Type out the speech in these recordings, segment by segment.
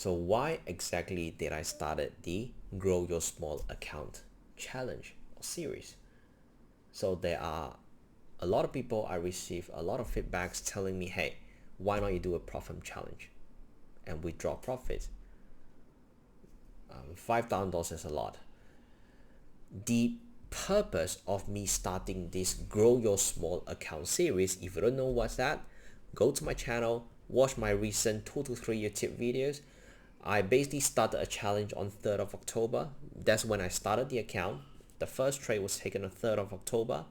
So why exactly did I started the Grow Your Small Account challenge or series? So there are a lot of people, I receive a lot of feedbacks telling me, hey, why not you do a profit challenge and withdraw profits? $5,000 is a lot. The purpose of me starting this Grow Your Small Account series, if you don't know what's that, go to my channel, watch my recent 2 to 3 year tip videos. I basically started a challenge on 3rd of October. That's when I started the account. The first trade was taken on 3rd of October,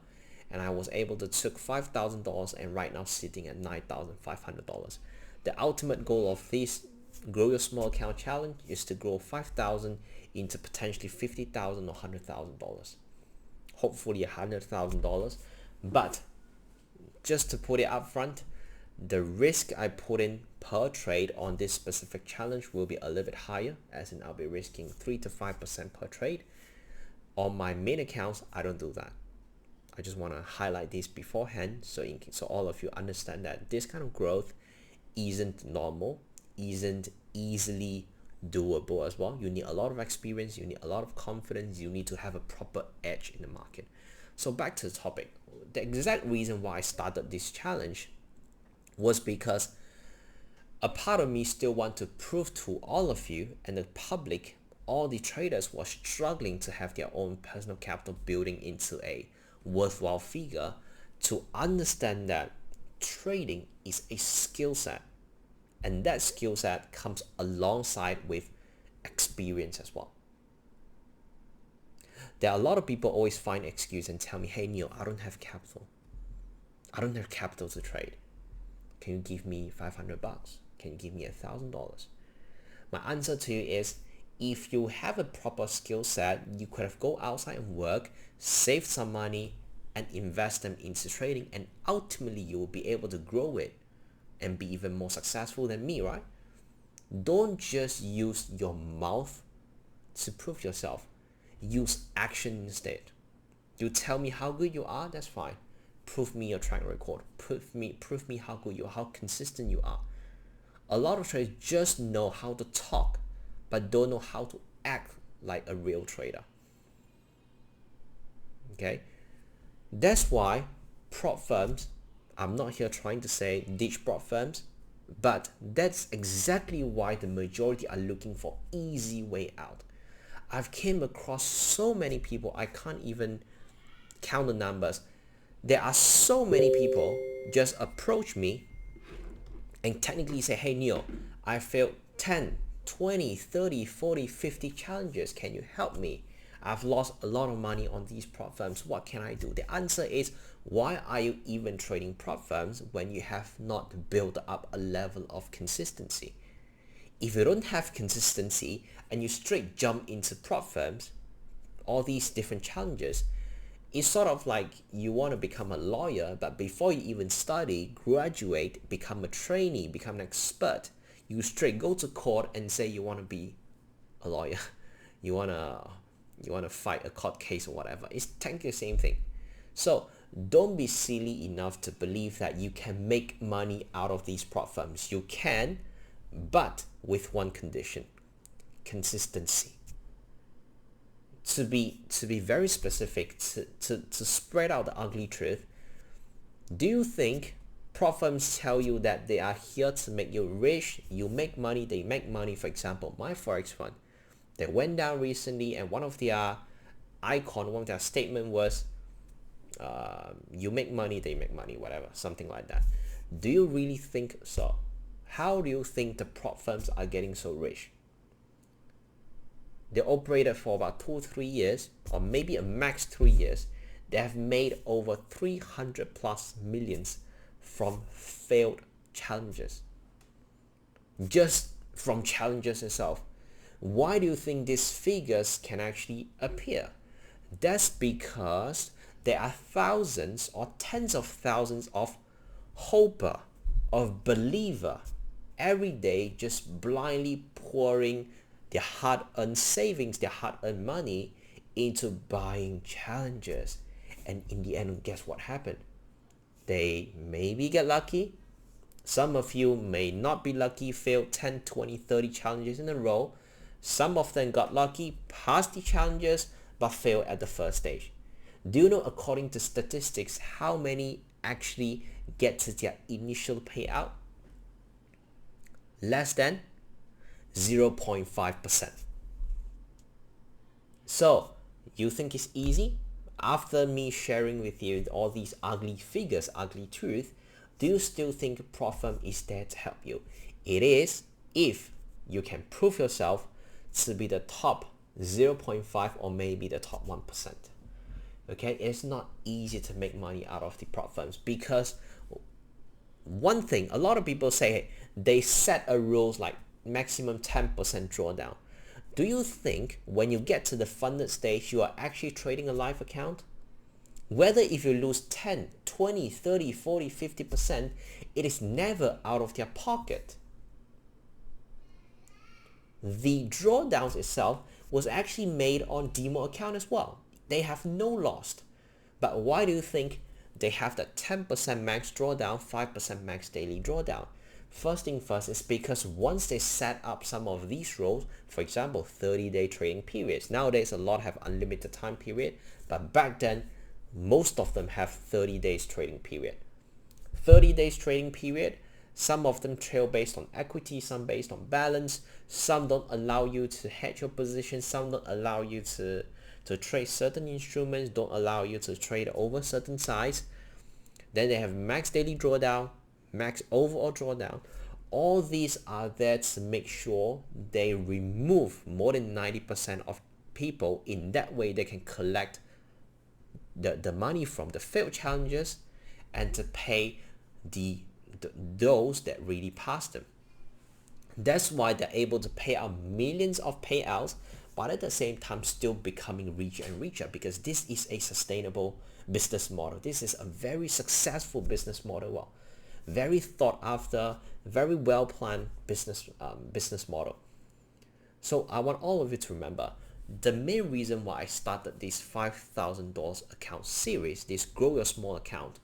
and I was able to took $5,000 and right now sitting at $9,500. The ultimate goal of this Grow Your Small Account challenge is to grow 5,000 into potentially 50,000 or $100,000. Hopefully $100,000. But just to put it up front, the risk I put in per trade on this specific challenge will be a little bit higher, as in I'll be risking 3 to 5% per trade. On my main accounts, I don't do that. I just want to highlight this beforehand so all of you understand that this kind of growth isn't normal, isn't easily doable as well. You need a lot of experience, you need a lot of confidence, you need to have a proper edge in the market. So back to the topic. The exact reason why I started this challenge was because a part of me still want to prove to all of you and the public, all the traders were struggling to have their own personal capital building into a worthwhile figure, to understand that trading is a skill set, and that skill set comes alongside with experience as well. There are a lot of people always find excuse and tell me, hey Neil, I don't have capital. I don't have capital to trade. Can you give me $500? Can you give me $1,000? My answer to you is, if you have a proper skill set, you could have go outside and work, save some money, and invest them into trading, and ultimately you will be able to grow it and be even more successful than me, right? Don't just use your mouth to prove yourself. Use action instead. You tell me how good you are, that's fine. Prove me your track record. Prove me how good you are, how consistent you are. A lot of traders just know how to talk, but don't know how to act like a real trader. Okay? That's why prop firms, I'm not here trying to say ditch prop firms, but that's exactly why the majority are looking for easy way out. I've came across so many people, I can't even count the numbers. There are so many people just approach me and technically say, hey Neil, I failed 10, 20, 30, 40, 50 challenges. Can you help me? I've lost a lot of money on these prop firms. What can I do? The answer is, why are you even trading prop firms when you have not built up a level of consistency? If you don't have consistency and you straight jump into prop firms, all these different challenges, it's sort of like you want to become a lawyer, but before you even study, graduate, become a trainee, become an expert, you straight go to court and say you want to be a lawyer. You want to fight a court case or whatever. It's technically the same thing. So don't be silly enough to believe that you can make money out of these prop firms. You can, but with one condition: consistency. To be very specific, to spread out the ugly truth, do you think prop firms tell you that they are here to make you rich, you make money, they make money? For example, my forex fund, they went down recently, and one of their statement was, you make money, they make money, whatever, something like that. Do you really think so? How do you think the prop firms are getting so rich? They operated for about 2 or 3 years, or maybe a max 3 years. They have made over 300 plus millions from failed challenges. Just from challenges itself. Why do you think these figures can actually appear? That's because there are thousands or tens of thousands of hoper, of believer, every day just blindly pouring their hard-earned savings, their hard-earned money into buying challenges. And in the end, guess what happened? They maybe get lucky, Some of you may not be lucky, failed 10, 20, 30 challenges in a row. Some of them got lucky, passed the challenges, but failed at the first stage. Do you know, according to statistics, how many actually get to their initial payout? Less than 0.5%. So, you think it's easy? After me sharing with you all these ugly figures, ugly truth, do you still think prop firm is there to help you? It is, if you can prove yourself to be the top 0.5 or maybe the top 1%. Okay, it's not easy to make money out of the prop firms, because one thing, a lot of people say they set a rules like maximum 10% drawdown. Do you think when you get to the funded stage, you are actually trading a live account? Whether if you lose 10, 20, 30, 40, 50%, it is never out of their pocket. The drawdowns itself was actually made on demo account as well. They have no loss. But why do you think they have that 10% max drawdown, 5% max daily drawdown? First thing first is because once they set up some of these rules, for example, 30-day trading periods. Nowadays, a lot have unlimited time period, but back then, most of them have 30 days trading period. 30 days trading period, some of them trail based on equity, some based on balance, some don't allow you to hedge your position, some don't allow you to trade certain instruments, don't allow you to trade over certain size. Then they have max daily drawdown, max overall drawdown. All these are there to make sure they remove more than 90% of people. In that way, they can collect the money from the failed challenges and to pay those that really passed them. That's why they're able to pay out millions of payouts, but at the same time still becoming richer and richer, because this is a sustainable business model. This is a very successful business model. Well, very thought after, very well planned business model. So I want all of you to remember, the main reason why I started this $5,000 account series, this Grow Your Small Account,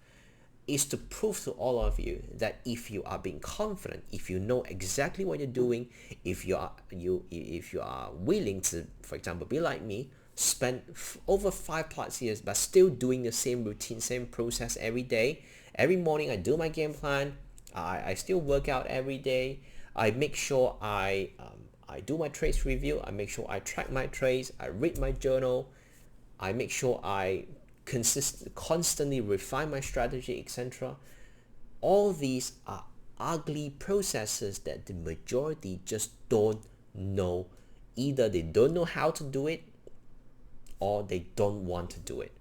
is to prove to all of you that if you are being confident, if you know exactly what you're doing, if you are willing to, for example, be like me, spend over 5+ years but still doing the same routine, same process every day. Every morning I do my game plan. I still work out every day. I make sure I do my trades review. I make sure I track my trades. I read my journal. I make sure I constantly refine my strategy, etc. All these are ugly processes that the majority just don't know. Either they don't know how to do it, or they don't want to do it.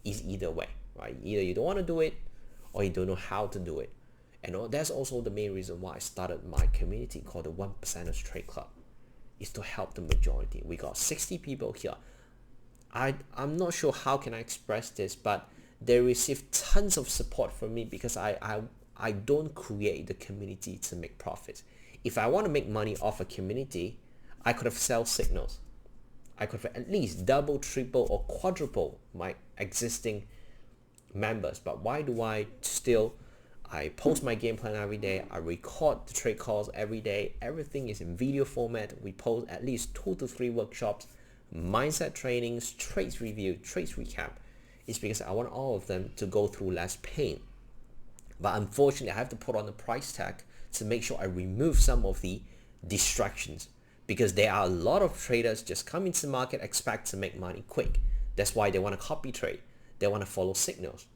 It's either way, right? Either you don't want to do it, or you don't know how to do it. And that's also the main reason why I started my community called the 1%ers Trade Club, is to help the majority. We got 60 people here. I'm not sure how can I express this, but they receive tons of support from me, because I don't create the community to make profits. If I want to make money off a community, I could have sell signals. I could have at least double, triple, or quadruple my existing members. But why do I post my game plan every day. I record the trade calls every day. Everything is in video format. We post at least 2 to 3 workshops, mindset trainings, trades review, trades recap. It's because I want all of them to go through less pain. But unfortunately, I have to put on the price tag to make sure I remove some of the distractions, because there are a lot of traders just come into the market, expect to make money quick. That's why they want to copy trade. They want to follow signals.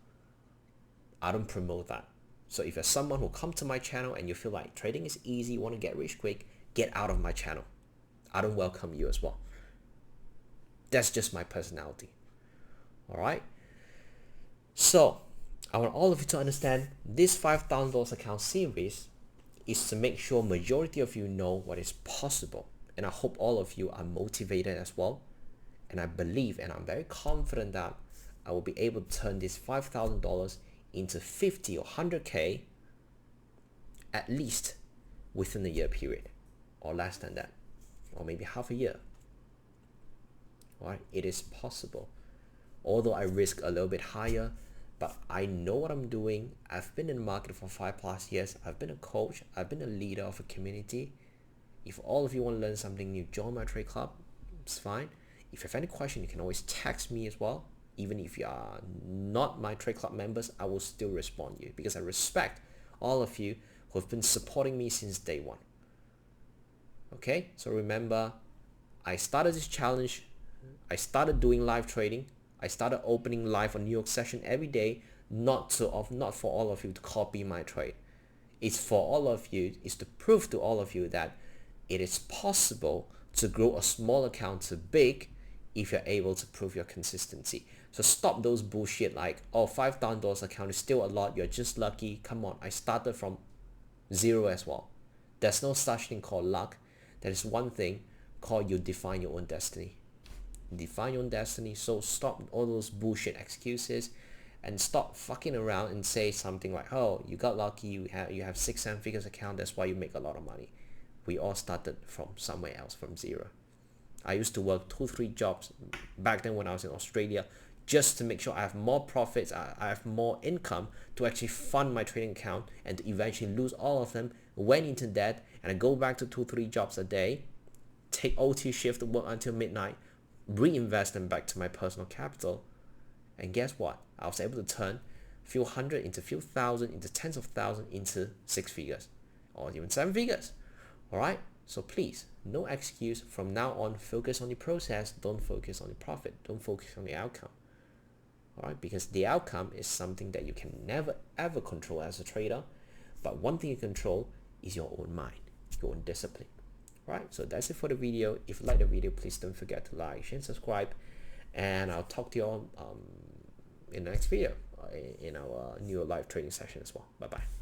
I don't promote that. So if you're someone who come to my channel and you feel like trading is easy, you want to get rich quick, get out of my channel. I don't welcome you as well. That's just my personality. All right. So I want all of you to understand this $5,000 account series is to make sure majority of you know what is possible. And I hope all of you are motivated as well. And I believe and I'm very confident that I will be able to turn this $5,000 into 50 or 100K at least within a year period, or less than that, or maybe half a year. All right, it is possible. Although I risk a little bit higher, but I know what I'm doing. I've been in the market for 5+ years. I've been a coach. I've been a leader of a community. If all of you want to learn something new, join my trade club. It's fine. If you have any question, you can always text me as well. Even if you are not my trade club members, I will still respond to you because I respect all of you who have been supporting me since day one. Okay, so remember, I started this challenge. I started doing live trading. I started opening live on NewYorksession every day, not for all of you to copy my trade. It's for all of you, it's to prove to all of you that it is possible to grow a small account to big if you're able to prove your consistency. So stop those bullshit like, oh, $5,000 account is still a lot, you're just lucky. Come on, I started from zero as well. There's no such thing called luck. There is one thing called you define your own destiny. Define your own destiny. So stop all those bullshit excuses and stop fucking around and say something like, oh, you got lucky, you have 6-7 figures account, that's why you make a lot of money. We all started from somewhere else, from zero. I used to work 2-3 jobs back then when I was in Australia just to make sure I have more profits, I have more income to actually fund my trading account, and to eventually lose all of them, went into debt, and I go back to 2-3 jobs a day, take OT shift, work until midnight, reinvest them back to my personal capital, and guess what? I was able to turn a few hundred into a few thousand, into tens of thousands, into 6 figures, or even 7 figures. Alright? So please, no excuse. From now on, focus on the process. Don't focus on the profit. Don't focus on the outcome. Alright? Because the outcome is something that you can never ever control as a trader. But one thing you control is your own mind, your own discipline. Alright? So that's it for the video. If you like the video, please don't forget to like, share, and subscribe. And I'll talk to you all in the next video in our new live trading session as well. Bye bye.